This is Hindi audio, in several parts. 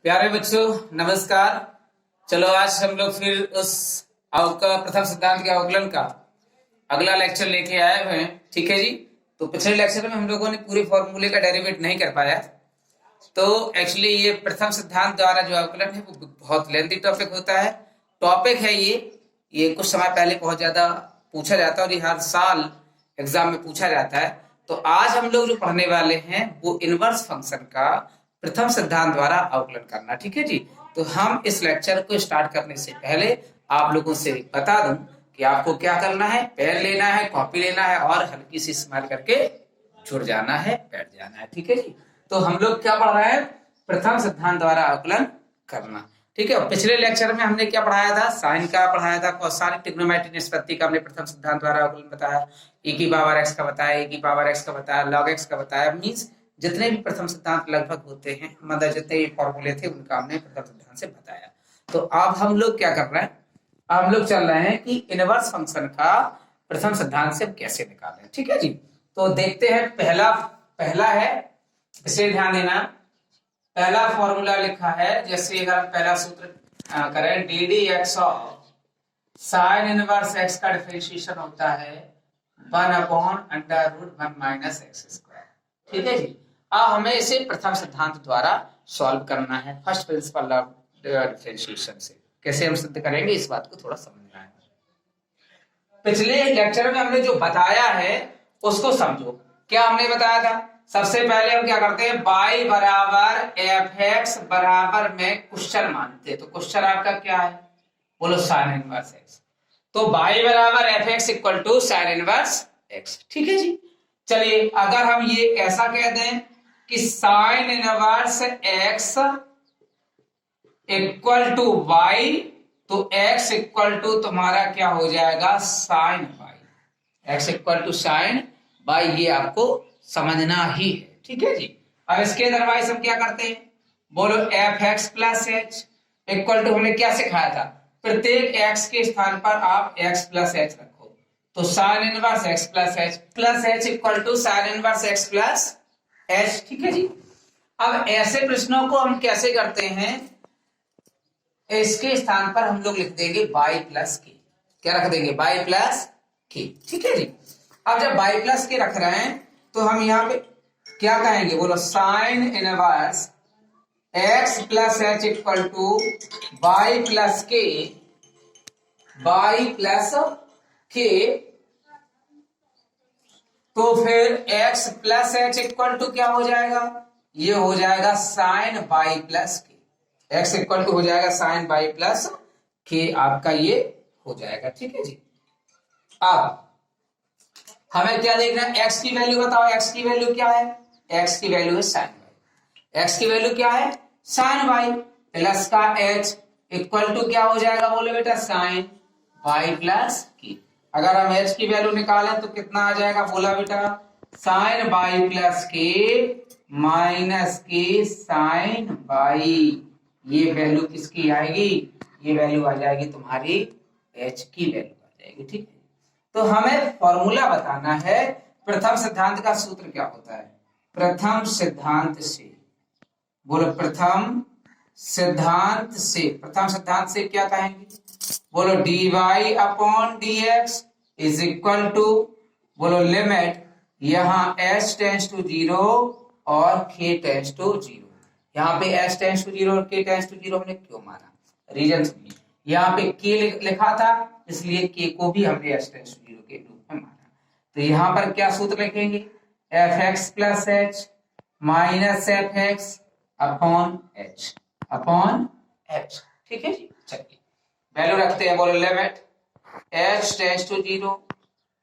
प्यारे बच्चों नमस्कार। चलो आज हम लोग फिर उस प्रथम सिद्धांत के अवकलन का अगला लेक्चर लेके आए हुए हैं। ठीक है जी। तो पिछले लेक्चर में हम लोगों ने पूरे फॉर्मूले का डेरिवेट नहीं कर पाया। तो एक्चुअली ये प्रथम सिद्धांत द्वारा जो अवकलन है वो बहुत लेंथी टॉपिक होता है। टॉपिक है ये कुछ समय पहले बहुत ज्यादा पूछा जाता है और ये हर साल एग्जाम में पूछा जाता है। तो आज हम लोग जो पढ़ने वाले हैं वो इनवर्स फंक्शन का प्रथम सिद्धांत द्वारा अवकलन करना। ठीक है जी। तो हम इस लेक्चर को स्टार्ट करने से पहले आप लोगों से बता दूं कि आपको क्या करना है। पेन लेना है, कॉपी लेना है और हल्की सी स्माइल करके जुड़ जाना है, बैठ जाना है। ठीक है जी। तो हम लोग क्या पढ़ रहे हैं? प्रथम सिद्धांत द्वारा अवकलन करना। ठीक है। पिछले लेक्चर में हमने क्या पढ़ाया था? साइन का पढ़ाया था, कोसाइन ट्रिग्नोमेट्री निष्पत्ति का हमने प्रथम सिद्धांत द्वारा अवकलन बताया, e की पावर x का बताया, e की पावर x का बताया, log x का बताया। मींस जितने भी प्रथम सिद्धांत लगभग होते हैं, मतलब जितने भी फॉर्मूले थे उनका हमने प्रथम सिद्धांत से बताया। तो अब हम लोग क्या कर रहे हैं? हम लोग चल रहे हैं कि इनवर्स फंक्शन का प्रथम सिद्धांत से हम कैसे निकालें। ठीक है जी। तो देखते हैं। पहला है, इसे ध्यान देना। पहला फॉर्मूला लिखा है, जैसे अगर हम पहला सूत्र करें, D d x of sine inverse x का डिफरेंशिएशन होता है 1/√1 माइनस एक्स स्क्वायर। ठीक है जी। अब हमें इसे प्रथम सिद्धांत द्वारा सॉल्व करना है, फर्स्ट प्रिंसिपल ऑफ डिफरेंशिएशन से। कैसे हम सिद्ध करेंगे इस बात को थोड़ा समझना है। पिछले लेक्चर में हमने जो बताया है उसको समझो। क्या हमने बताया था? सबसे पहले हम क्या करते हैं, y बराबर एफ एक्स बराबर में क्वेश्चन मानते हैं। तो क्वेश्चन आपका क्या है? बोलो साइन इनवर्स एक्स। तो y बराबर f x equal to sine inverse x. ठीक है जी। चलिए अगर हम ये ऐसा कह दें कि sine inverse x equal to y, तो x इक्वल टू तुम्हारा क्या हो जाएगा? Sine y. x equal to sine y, ये आपको समझना ही है। ठीक है जी। अब इसके अदरवाइज हम क्या करते हैं? बोलो f x plus h equal to, हमने क्या सिखाया था? प्रत्येक x के स्थान पर आप x प्लस एच रखो। तो sine inverse x plus h equal to sine inverse x plus h. ठीक है जी। अब ऐसे प्रश्नों को हम कैसे करते हैं? इसके स्थान पर हम लोग लिख देंगे y प्लस के। क्या रख देंगे? y प्लस के। ठीक है जी। अब जब y प्लस के रख रहे हैं तो हम यहाँ पे क्या कहेंगे? बोलो sine inverse x plus h equal to y plus k, y plus k. तो फिर x plus h equal to क्या हो जाएगा? ये हो जाएगा sine y plus k. x equal to हो जाएगा साइन y प्लस के, आपका ये हो जाएगा। ठीक है जी। अब हमें क्या देखना है? x की वैल्यू बताओ। x की वैल्यू क्या है? x की वैल्यू है साइन y। x की वैल्यू क्या है? साइन y प्लस का h इक्वल टू क्या हो जाएगा? बोलो बेटा साइन y प्लस की। अगर हम h की वैल्यू निकालें तो कितना आ जाएगा? बोला बेटा sign y plus k minus के साइन y। ये वैल्यू किसकी आएगी? ये वैल्यू आ जाएगी तुम्हारी h की वैल्यू आ जाएगी। ठीक है। तो हमें फॉर्मूला बताना है। प्रथम सिद्धांत का सूत्र क्या होता है? प्रथम सिद्धांत से, बोलो प्रथम सिद्धांत से, प्रथम सिद्धांत से क्या कहेंगे? बोलो dy upon dx is equal to, बोलो लिमिट, यहां h टेंस टू 0 और k टेंस टू 0। यहाँ पे h टेंस टू 0 और k टेंस टू 0 हमने क्यों माना? रीजन सुनिए। यहाँ पे k लिखा था इसलिए k को भी हमने h टेंस टू 0 के रूप में माना। तो यहाँ पर क्या सूत्र लिखेंगे? F x plus h minus f x upon h. ठीक है जी। चलिए वैल्यू रखते हैं। बोलो limit h tends to 0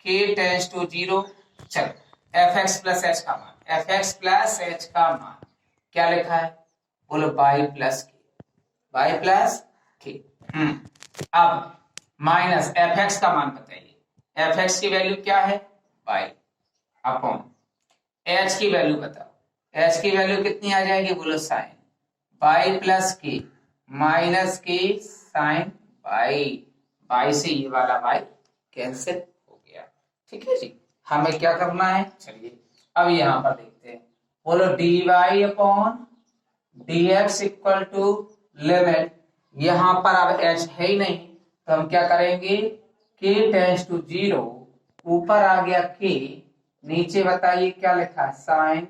k tends to 0। चलो एफ एक्स प्लस एच का मान, एफ एक्स प्लस एच का मान क्या लिखा है? बोलो y प्लस के। अब माइनस एफ एक्स का मान बताइए। एफ एक्स की वैल्यू क्या है? y अपॉन h की वैल्यू बताओ। h की वैल्यू कितनी आ जाएगी? बोलो sign y plus k minus के साइन y से ये वाला y कैंसिल हो गया। ठीक है जी। हमें क्या करना है? चलिए अब यहां पर देखते हैं। बोलो dy upon dx equal to limit, यहां पर अब h है ही नहीं तो हम क्या करेंगे, k टेंस टू 0, ऊपर आ गया k, नीचे बताइए क्या लिखा है, sign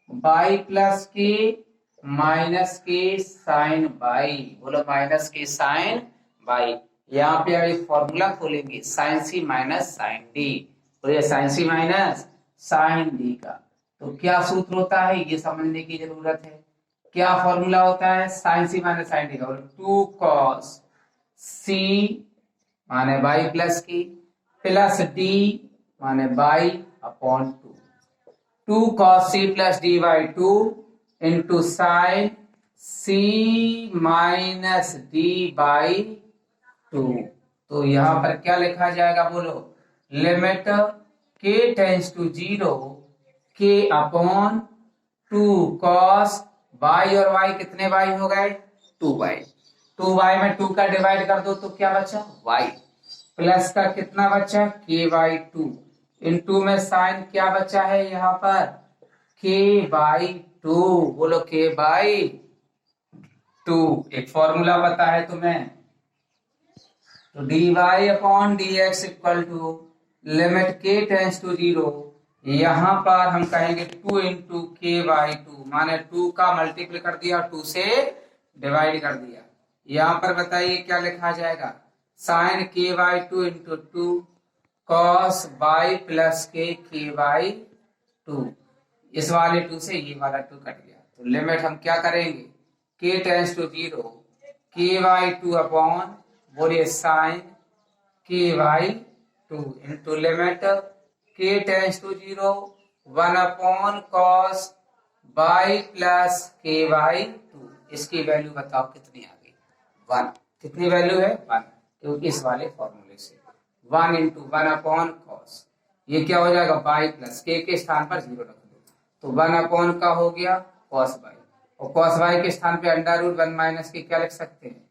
by plus k minus के साइन बाई, बोलो माइनस के साइन बाई। यहाँ पे अब एक फॉर्मूला खोलेंगे, sign c minus sine D, तो ये sign c minus sine d का तो क्या सूत्र होता है ये समझने की जरूरत है। क्या फॉर्मूला होता है sine c minus sine d का, टू कॉस सी माने y plus k plus d माने y upon two, two cos c plus d by two into sine c minus d by two. तो यहां पर क्या लिखा जाएगा बोलो, limit k tends to 0 k upon two cos by और वाई कितने वाई हो गए, 2y, 2y में 2 का डिवाइड कर दो तो क्या बचा y, प्लस का कितना बचा k बाई 2, इनटू में साइन क्या बचा है यहाँ पर k बाई 2, बोलो k बाई 2। एक फॉर्मूला पता है तुम्हें, तो dy upon dx equal to limit k tends to 0, यहां पर हम कहेंगे 2 इंटू के बाई 2, माने 2 का मल्टीप्लाई कर दिया और 2 से डिवाइड कर दिया। यहां पर बताइए क्या लिखा जाएगा, sign k by 2 into 2 cos by plus k by 2, इस वाले 2 से ये वाला 2 कट गया तो लिमिट हम क्या करेंगे, k tends to 0 k by 2 upon बोलिए sine k by 2 into limit k tends to 0 1 upon cos by plus k by 2, इसकी वैल्यू बताओ कितनी आ गई 1, कितनी वैल्यू है 1, क्योंकि इस वाले फॉर्मूले से 1 इंटू 1 अपॉन कॉस, ये क्या हो जाएगा बाई प्लस के स्थान पर 0 रख दो तो 1 अपॉन का हो गया कॉस बाई, और कॉस बाई के स्थान पे अंडर रूट 1 माइनस के क्या लिख सकते हैं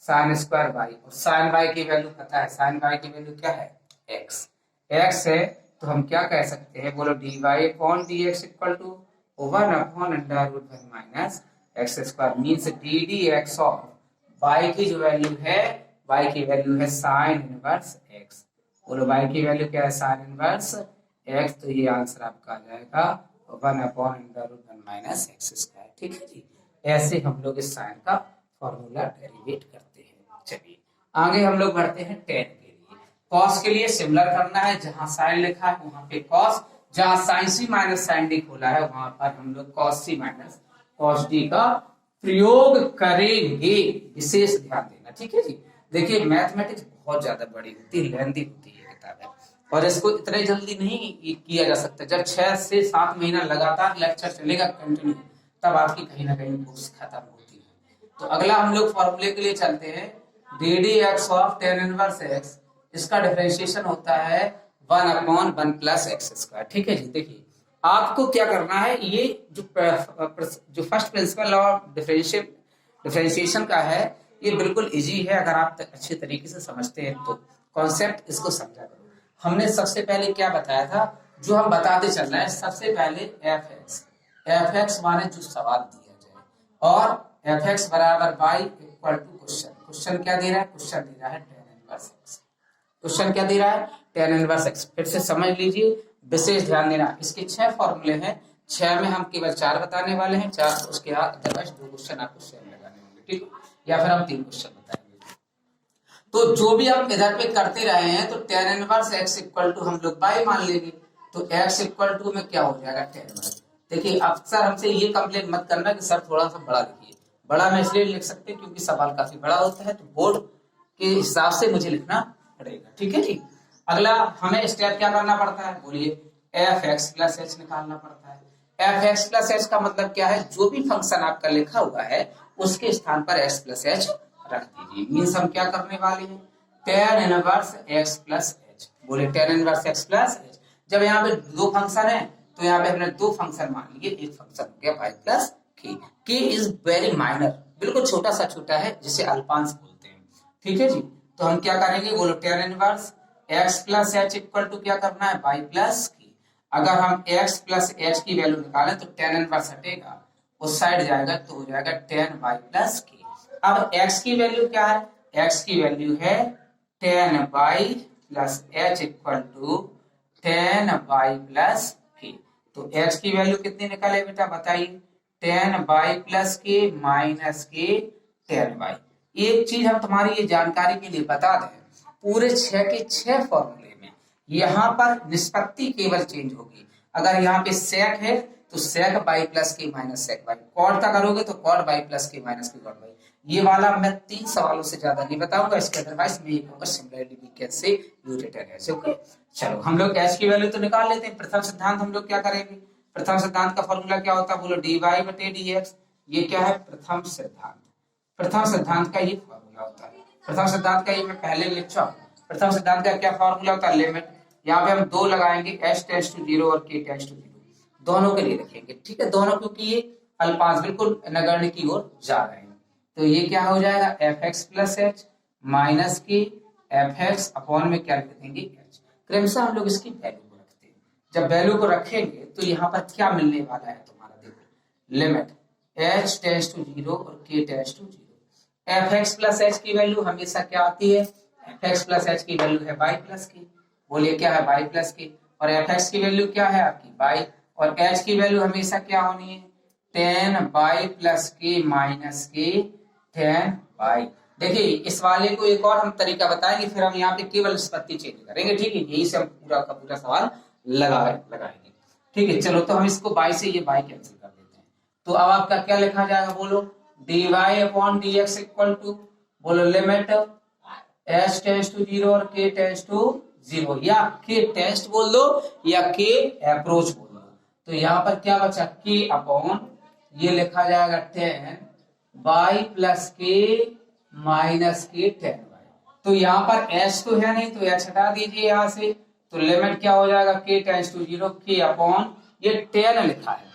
साइन स्क्वायर बाई, और साइन बाई की वैल्यू पता है, साइन बाई की वैल्यू क्या है एक्स, एक्स है तो हम क्या कह सकते हैं बोलो d y upon d x equal to 1 upon under root 1 minus x square, means d d x of y की जो वैल्यू है, वाई की वैल्यू है साइन इनवर्स एक्स, बोलो वाई की वैल्यू क्या है साइन इनवर्स एक्स, तो ये आंसर आपका आ जाएगा 1 upon under root 1 minus x square. ठीक है जी, ऐसे हम लोग इस साइन का फॉर्मूला डेरिवेट करते हैं। चलिए आगे हम लोग बढ़ते हैं टेन के लिए। कॉस के लिए सिमिलर करना है, जहां साइन लिखा है वहां पे कॉस, जहां sign c minus sine D खोला है वहां पर हम लोग कॉस सी माइनस कॉस डी का प्रयोग करेंगे, विशेष ध्यान देना। ठीक है जी, देखिए मैथमेटिक्स बहुत ज्यादा बड़ी होती है, लेंथी होती है किताब है, और इसको इतने जल्दी नहीं किया जा सकता। जब 6 से 7 महीना लगातार लेक्चर चलेगा कंटिन्यू, तब आपकी कहीं ना कहीं बुक्स खत्म होती है। तो अगला हम लोग फॉर्मूले के लिए चलते हैं, D d x of ten inverse x, इसका डिफरेंशिएशन होता है 1 अपॉन 1 प्लस एक्स स्क्वायर। ठीक है जी, देखिए आपको क्या करना है, ये जो फर्स्ट प्रिंसिपल ऑफ डिफरेंशिएशन का है, ये बिल्कुल इजी है अगर आप अच्छे तरीके से समझते हैं तो। कॉन्सेप्ट इसको समझा करो। हमने सबसे पहले क्या बताया था, जो हम बताते चल रहे हैं, सबसे पहले एफ एक्स माने जो सवाल दिया जाए, और एफ एक्स बराबर y equal to question, question क्या दे रहा है, क्वेश्चन दे रहा है टेन इनवर्स एक्स, क्वेश्चन क्या दे रहा है टेन इनवर्स एक्स। फिर से समझ लीजिए, विशेष ध्यान देना, इसके 6 फॉर्मूले हैं, 6 में हम केवल 4 बताने वाले हैं, 4 उसके बाद अदरवाइज 2 क्वेश्चन आपको सेम लगाने होंगे, ठीक, या फिर हम 3 क्वेश्चन बताएंगे। तो जो भी हम इधर पे करते रहे हैं, तो tan inverse x equal to हम लोग बाई मान लेंगे, तो एक्स इक्वल टू में क्या हो जाएगा टेन इनवर्स। देखिए अक्सर हमसे ये कंप्लेंट मत करना कि सर थोड़ा सा बड़ा लिखिए, बड़ा मैं इसलिए लिख सकते हैं क्योंकि सवाल काफी बड़ा होता है, तो बोर्ड के हिसाब से मुझे लिखना पड़ेगा। ठीक है जी, अगला हमें स्टेप क्या करना पड़ता है, बोलिए एफ एक्स प्लस एच निकालना पड़ता है। एफ एक्स प्लस एच का मतलब क्या है, जो भी फंक्शन आपका लिखा हुआ है उसके स्थान पर एक्स प्लस एच रख दीजिए। मीन्स हम क्या करने वाले हैं, tan inverse x plus h, बोले tan inverse x plus h. जब यहाँ पे 2 फंक्शन है तो यहाँ पे हमने 2 फंक्शन मान लिए, एक फंक्शन हो गया वाई प्लस के इज वेरी माइनर, बिल्कुल छोटा सा छोटा है, जिसे अल्पांश बोलते हैं। ठीक है जी, तो हम क्या करेंगे, बोलो tan inverse x plus h equal to क्या करना है वाई प्लस की। अगर हम एक्स प्लस एच की वैल्यू निकालें तो टेन इनवर्स हटेगा, उस साइड जाएगा तो हो जाएगा 10y प्लस के। अब x की वैल्यू क्या है, x की वैल्यू है 10y plus h equal to 10y plus k. तो x की वैल्यू कितनी निकाले बेटा बताइए, 10y प्लस के माइनस के 10y। एक चीज हम तुम्हारी ये जानकारी के लिए बता दें, पूरे 6 के 6 फॉर्मूले में यहाँ पर निष्पत्ति केवल चेंज होगी। अगर यहाँ पे सेक है तो सेक by plus k minus sec by, cot का करोगे तो caught by plus k minus के कॉट बाई। ये वाला मैं 3 सवालों से ज्यादा नहीं बताऊंगा, इसके अदरवाइज मैं ये कहूंगा सिमिलरिटी वी कैन से यूटेड है। ओके चलो हम लोग एच की वैल्यू तो निकाल लेते हैं। प्रथम सिद्धांत हम लोग क्या करेंगे, प्रथम सिद्धांत का फॉर्मूला क्या होता है बोलो, dy बटे dx। ये क्या है प्रथम सिद्धांत, प्रथम सिद्धांत का ये फॉर्मूला होता है। प्रथम सिद्धांत का ये मैं पहले लिख चुका हूं। प्रथम सिद्धांत का क्या फॉर्मूला होता है, लिमिट, यहाँ पे हम 2 लगाएंगे h टेंड्स टू 0 और k टेंड्स टू 0 दोनों के लिए रखेंगे, ठीक है, दोनों क्योंकि ये अल्पांश बिल्कुल नगण्य की ओर जा रहे हैं। तो ये क्या हो जाएगा fx प्लस h माइनस की fx अपॉन में क्या लिख देंगे h। क्रमशः हम लोग इसकी वैल्यू को रखते हैं। जब वैल्यू को रखेंगे तो यहाँ पर क्या मिलने वाला है तुम्हारा, देखो लिमिट h टेंड्स टू 0 और k tends to 0। fx plus h की वैल्यू हमेशा क्या आती है, fx प्लस h की वैल्यू है y प्लस की, बोलिए क्या है y प्लस की, और fx की वैल्यू क्या है आपकी y, और h की वैल्यू हमेशा क्या होनी है 10y प्लस के माइनस के 10y। देखिए इस वाले को एक और हम तरीका बताएंगे, फिर हम यहाँ पे केवल निष्पत्ति चेंज करेंगे, ठीक है, यही से हम पूरा का पूरा सवाल लगाएंगे, ठीक है। चलो तो हम इसको y से ये y कैंसिल कर देते हैं। तो अब आपका क्या लिखा जाएगा बोलो, dy upon dx equal to, बोलो लिमिट h टेंड्स टू 0 और k टेंड्स टू 0, या k टेस्ट बोल दो या k अप्रोच बोल दो। तो यहाँ पर क्या बचा k अपॉन, ये लिखा जाएगा 10y प्लस के माइनस के 10y। तो यहाँ पर h तो है नहीं तो h हटा दीजिए यहाँ से, तो लिमिट क्या हो जाएगा k tends to 0 k upon ये 10 लिखा है,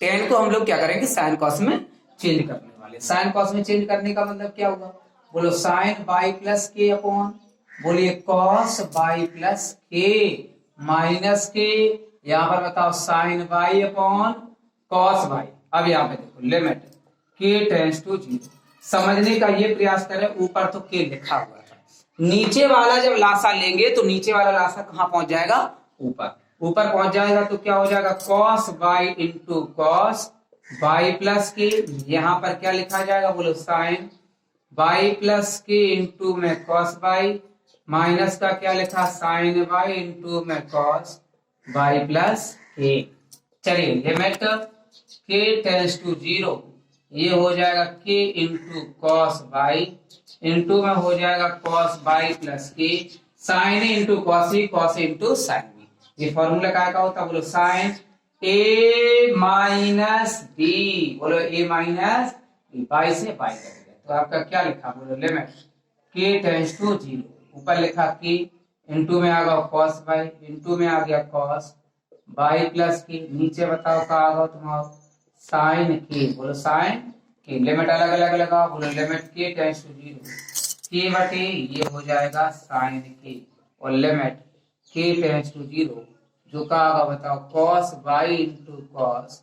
10 को हम लोग क्या करेंगे साइन कॉस में चेंज करने वाले। साइन कॉस में चेंज करने का मतलब क्या होगा, बोलो sine by plus k upon, बोलिए cos by plus k minus k, यहाँ पर बताओ sine y upon cos y. अब यहाँ पे देखो लिमिट के टेंड्स टू 0, समझने का ये प्रयास करें, ऊपर तो के लिखा हुआ था, नीचे वाला जब लासा लेंगे तो नीचे वाला लासा कहाँ पहुंच जाएगा, ऊपर, ऊपर पहुंच जाएगा तो क्या हो जाएगा cos by into cos by plus के, यहाँ पर क्या लिखा जाएगा बोलो साइन बाई प्लस के इंटू में कॉस बाई, माइनस का क्या लिखा साइन बाई इंटू में कॉस बाई प्लस के। चलिए लिमिट के टेंड्स टू 0, ये हो जाएगा के इंटू कॉस बाई, इंटू में हो जाएगा cos by plus k, sine into cos c, cos into sine b. ये फॉर्मूला क्या का होता है बोलो साइन ए माइनस बी, बोलो ए माइनस बी, बाई से बाई कर दिया। तो आपका क्या लिखा बोलो लिमिट के टेंड्स टू 0, ऊपर लिखा के, इंटू में आ गया कॉस बाई, इंटू में आ गया कॉस बाई प्लस की, नीचे बताओ क्या आ गया तुम्हारा साइन के, बोलो साइन के, लिमिट अलग अलग लगाओ, बोलो लिमिट के टेंड्स टू 0 के बटे ये हो जाएगा साइन के, और लिमिट के टेंड्स टू 0 जो का आगा बताओ cos by into cos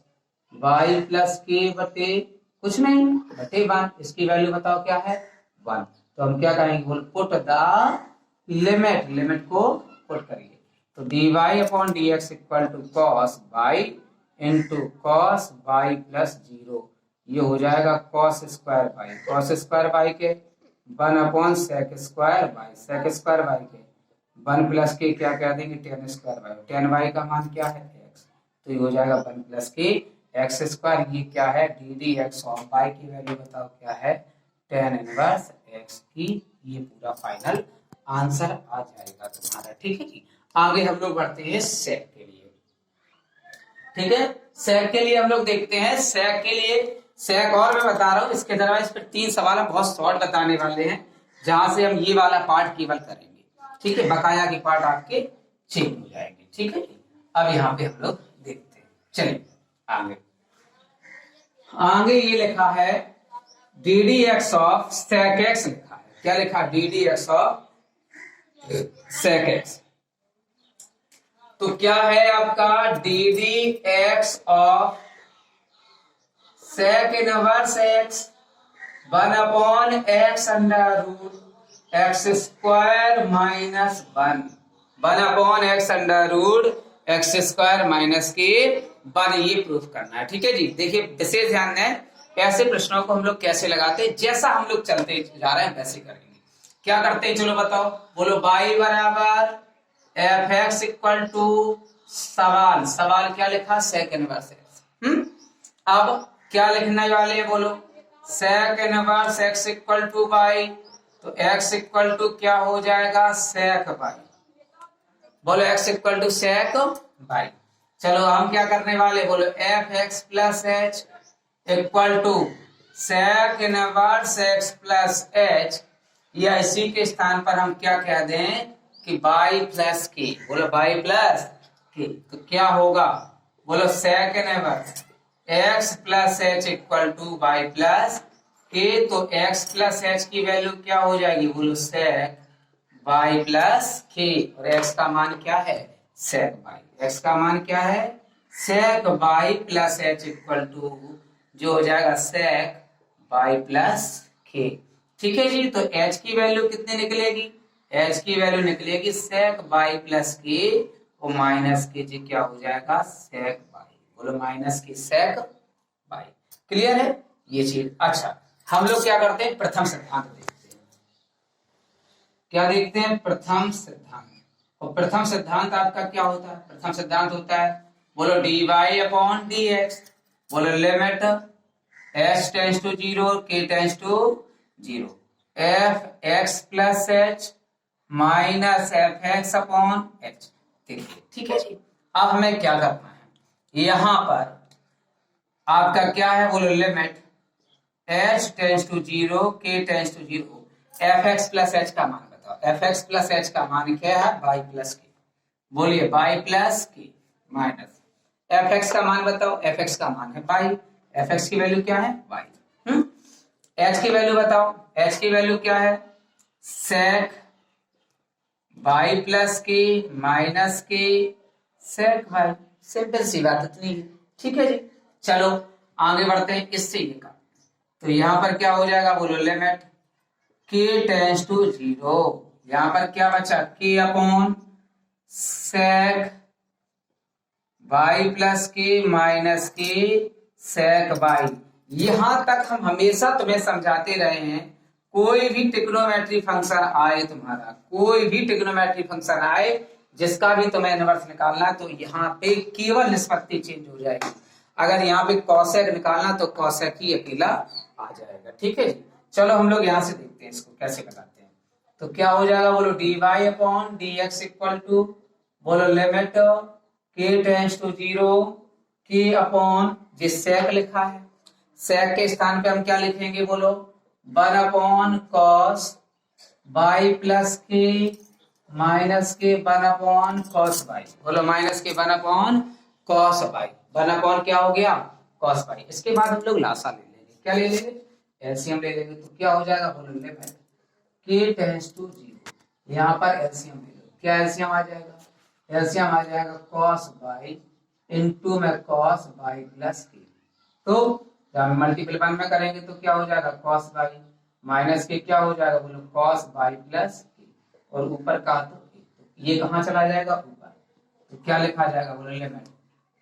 by plus k बटे कुछ नहीं बटे 1, इसकी वैल्यू बताओ क्या है 1। तो हम क्या करेंगे बोल पुट द लिमिट, लिमिट को पुट करिए, तो dy upon dx equal to cos by into cos by plus 0, ये हो जाएगा cos square y, cos square y के 1 upon sec square y, sec square y के 1 प्लस के क्या कह देंगे 10 स्क्वायर बाई, 10y का मान क्या है x, तो ये हो जाएगा 1 प्लस के एक्स स्क्वायर, ये क्या है d d x of y की वैल्यू बताओ क्या है tan इनवर्स x की, ये पूरा फाइनल आंसर आ जाएगा तुम्हारा, ठीक है जी। आगे हम लोग बढ़ते हैं सेक के लिए, ठीक है, सेक के लिए हम लोग देखते हैं, सेक के लिए सेक और मैं बता रहा हूं, इसके अलावा इस पर 3 सवाल हम बहुत शॉर्ट बताने वाले हैं, जहां से हम ये वाला पार्ट केवल करेंगे, ठीक है, बकाया के पार्ट आपके चेंज हो जाएंगे, ठीक है। अब यहाँ पे हम लोग देखते हैं, चलिए आगे आगे ये लिखा है d d x of sec x, लिखा है क्या लिखा d d x of sec x, तो क्या है आपका d d x of sec inverse x 1/x under root x square minus 1/x under root x square minus के 1, ये प्रूफ करना है। ठीक है जी, देखिए विशेष ध्यान दें, ऐसे प्रश्नों को हम लोग कैसे लगाते हैं, जैसा हम लोग चलते जा रहे हैं वैसे करेंगे। क्या करते हैं, चलो बताओ, बोलो y बराबर एफ एक्स इक्वल टू सवाल क्या लिखा, सेक इनवर्स एक्स। अब क्या लिखने वाले हैं, बोलो sec inverse x equal to y, तो एक्स इक्वल टू क्या हो जाएगा, सेक वाई। बोलो x equal to sec y. चलो हम क्या करने वाले, बोलो f x plus h equal to sec inverse x plus h, या इसी के स्थान पर हम क्या कह दें कि बाई प्लस के। बोलो बाई प्लस के, तो क्या होगा, बोलो sec inverse x plus h equal to y plus k, तो एक्स प्लस एच की वैल्यू क्या हो जाएगी, बोलो सेक बाई प्लस के, और एक्स का मान क्या है, सेक बाई, एक्स का मान क्या है, sec by plus h equal to जो हो जाएगा सेक बाई प्लस के। ठीक है जी, तो h की वैल्यू कितनी निकलेगी, h की वैल्यू निकलेगी सेक बाई प्लस के और माइनस के जी क्या हो जाएगा, सेक बाई। बोलो माइनस की सेक बाई। क्लियर है ये चीज। अच्छा, हम लोग क्या करते हैं, प्रथम सिद्धांत देखते हैं। क्या देखते हैं, प्रथम सिद्धांत। और प्रथम सिद्धांत आपका क्या होता है, प्रथम सिद्धांत होता है, बोलो d y upon d x, बोलो limit h tends to 0 k tends to 0 f x plus h minus f x upon h. देखिए ठीक है जी, अब हमें क्या करना है, यहां पर आपका क्या है, बोलो limit h tends to 0 k tends to 0, f x plus h का मान बताओ, एफ एक्स प्लस एच का मान क्या है, बाई प्लस के। बोलिए by plus k minus f x का मान बताओ, एफ एक्स का मान है बाई, एफ एक्स की वैल्यू क्या है, बाई। एच की वैल्यू बताओ, एच की वैल्यू क्या है, sec by plus k minus के सेक बाई। सिंपल सी बात इतनी है। ठीक है जी, चलो आगे बढ़ते हैं, इससे ये का, तो यहां पर क्या हो जाएगा, बोलो लिमिट के टेंस टू 0, यहां पर क्या बचा, के upon sec by plus k minus के सेक बाई। यहां तक हम हमेशा तुम्हें समझाते रहे हैं, कोई भी ट्रिग्नोमेट्री फंक्शन आए तुम्हारा, कोई भी ट्रिग्नोमेट्री फंक्शन आए जिसका भी तुम्हें इनवर्स निकालना है, तो यहाँ पे केवल निष्पत्ति चेंज हो जाएगी। अगर यहाँ पे कॉसेक निकालना तो कॉसेक ही अकेला आ जाएगा। ठीक है, चलो हम लोग यहाँ से देखते हैं इसको कैसे लगाते हैं। तो क्या हो जाएगा, बोलो d y upon d x equal to, बोलो limit k tends to 0 k upon, जिस सेक लिखा है, सेक के स्थान पे हम क्या लिखेंगे, बोलो 1 upon cos by plus k minus के 1 अपॉन कॉस बाई। बोलो माइनस के 1 अपॉन कॉस बाई, 1 अपॉन क्या हो गया, कॉस बाई। इसके बाद हम लोग लासा ले लेंगे, क्या ले लेंगे, एलसीएम ले लेंगे। तो क्या हो जाएगा, बोलो लिमिट के टेंस टू 0, यहाँ पर एलसीएम ले लो, क्या एलसीएम आ जाएगा, एलसीएम आ जाएगा कॉस बाई इंटू में कॉस बाई प्लस के। तो जब मल्टीपल वन में करेंगे तो क्या हो जाएगा, कॉस बाई माइनस के क्या हो जाएगा, बोलो कॉस बाई प्लस के, और ऊपर का तो ये कहाँ चला जाएगा, ऊपर। तो क्या लिखा जाएगा, बोलो limit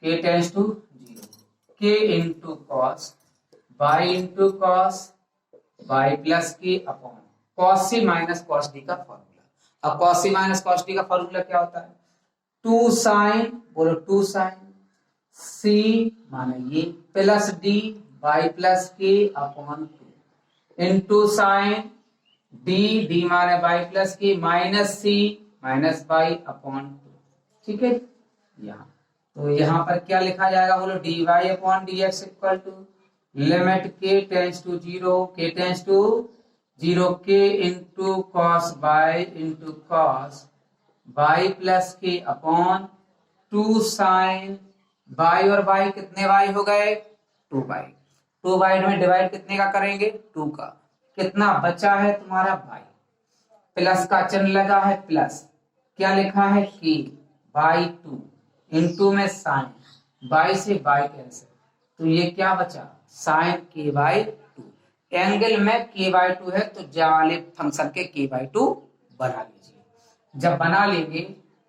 k tends to 0 k into cos by into cos by plus k upon cos C minus cos D का फॉर्मूला। अब कॉस सी माइनस कॉस डी का फॉर्मूला क्या होता है, 2 साइन, बोलो 2 साइन सी माने ये plus d y plus k upon 2 into sine d, d माने y plus k minus c minus y upon 2। ठीक है, यहाँ तो यहाँ पर क्या लिखा जाएगा, बोलो d y upon d x equal to limit k tends to 0 k tends to 0 k into cos by into cos by plus k upon 2 sine y, और बाई कितने बाई हो गए, 2 बाई, 2 बाई में डिवाइड कितने का करेंगे, 2 का, कितना बचा है तुम्हारा बाई, प्लस का चिन्ह लगा है प्लस, क्या लिखा है की बाई 2 इंटू में साइन, बाई से बाई कैंसिल, तो ये क्या बचा sign k by to. Angle में के बाई टू है तो जा वाले फंक्शन के के बाई टू बना लीजिए। जब बना लेंगे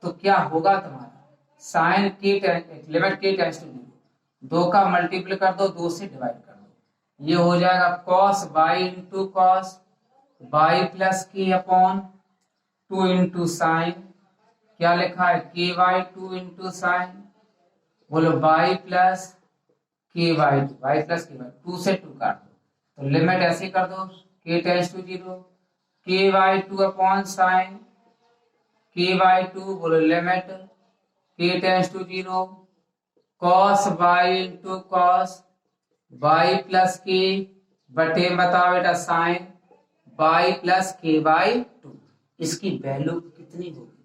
तो क्या होगा तुम्हारा, साइन के लिमिट के टेंड्स टू 2 का मल्टीप्लाई कर दो, 2 से डिवाइड कर दो, ये हो जाएगा cos by into cos by plus k upon 2 into sign, क्या लिखा है के बाई टू इंटू साइन, बोलो by plus k by to, y plus k by 2 से 2 काट दो तो लिमिट ऐसे कर दो के tends to 0 k by two upon sine k by two, बोलो limit k tends to 0 cos by into cos by plus k बटे बताओ बेटा sine by plus k by two. इसकी वैल्यू कितनी होगी,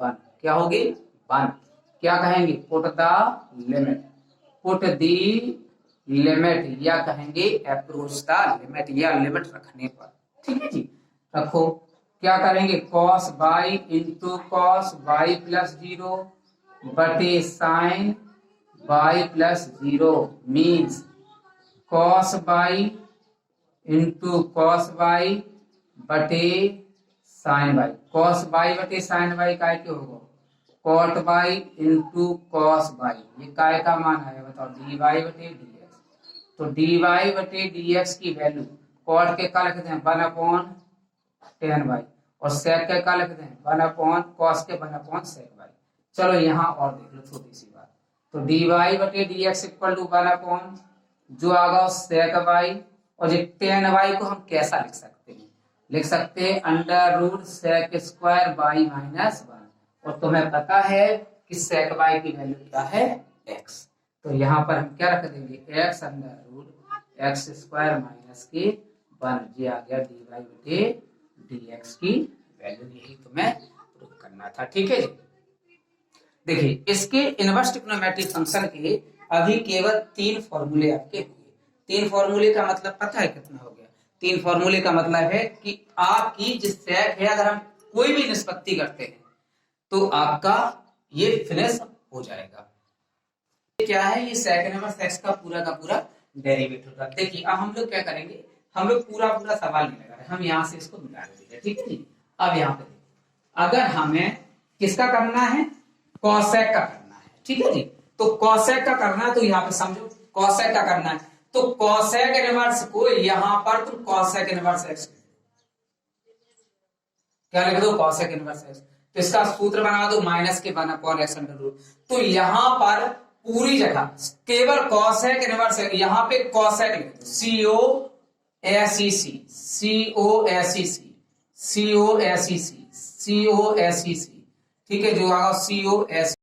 1। क्या होगी, 1। क्या कहेंगे, put the limit, put the limit, या कहेंगे अप्रोच द लिमिट, या लिमिट रखने पर। ठीक है जी, रखो। क्या करेंगे, cos by into cos by plus 0 बटे sine by plus 0 means cos by into cos by बटे साइन बाई, कॉस बाई बटे साइन बाई काय के होगा, cot by into cos by, ये काय का मान है बताओ, डी वाई बटे डी एक्स। तो डी वाई बटे डी एक्स की वैल्यू कॉट के का लिखते हैं 1/10 बाई, और सेक के का लिखते हैं 1 कॉस के 1 सेक बाई। चलो यहाँ और देख लो छोटी सी बात, तो डी वाई बटे डी एक्स इक्वल टू 1 जो आगा सेक बाई, और ये 10 बाई को हम कैसा लिख सकते हैं, लिख सकते हैं under root sec square by -1, और तुम्हें पता है कि सेक बाई की वैल्यू क्या है, x। तो यहाँ पर हम क्या रख देंगे, x under root x square minus के 1, ये आ गया डी वाई बटे डी एक्स की वैल्यू, यही तुम्हें प्रूव करना था। ठीक है जी, देखिए इसके इनवर्स ट्रिग्नोमेट्रिक फंक्शन के अभी केवल 3 फॉर्मूले आपके हुए। 3 फॉर्मूले का मतलब पता है कितना हो गया, 3 फॉर्मूले का मतलब है कि आपकी जिस सेक है अगर हम कोई भी निष्पत्ति करते हैं तो आपका ये फिनिश हो जाएगा। क्या है, ये सेक इनवर्स एक्स का पूरा डेरिवेटिव। देखिए अब हम लोग क्या करेंगे, हम लोग पूरा सवाल नहीं लगा रहे, हम यहाँ से इसको मिटा देंगे। ठीक है जी, अब यहाँ पे अगर हमें किसका करना है, कॉसेक का करना है। ठीक है जी, तो कॉसेक का करना है तो यहाँ पे समझो कॉसेक का करना है, तो कॉसेक इनवर्स को यहाँ पर तुम कॉसेक इनवर्स एक्स क्या लिख दो, कॉसेक इनवर्स एक्स। तो इसका सूत्र बना दो माइनस के 1/x अंडर रूट। तो यहाँ पर पूरी जगह केवल कॉसेक इनवर्स एक्स, यहाँ पे कॉसेक लिख दो, COSEC। ठीक है, जो आगा COSEC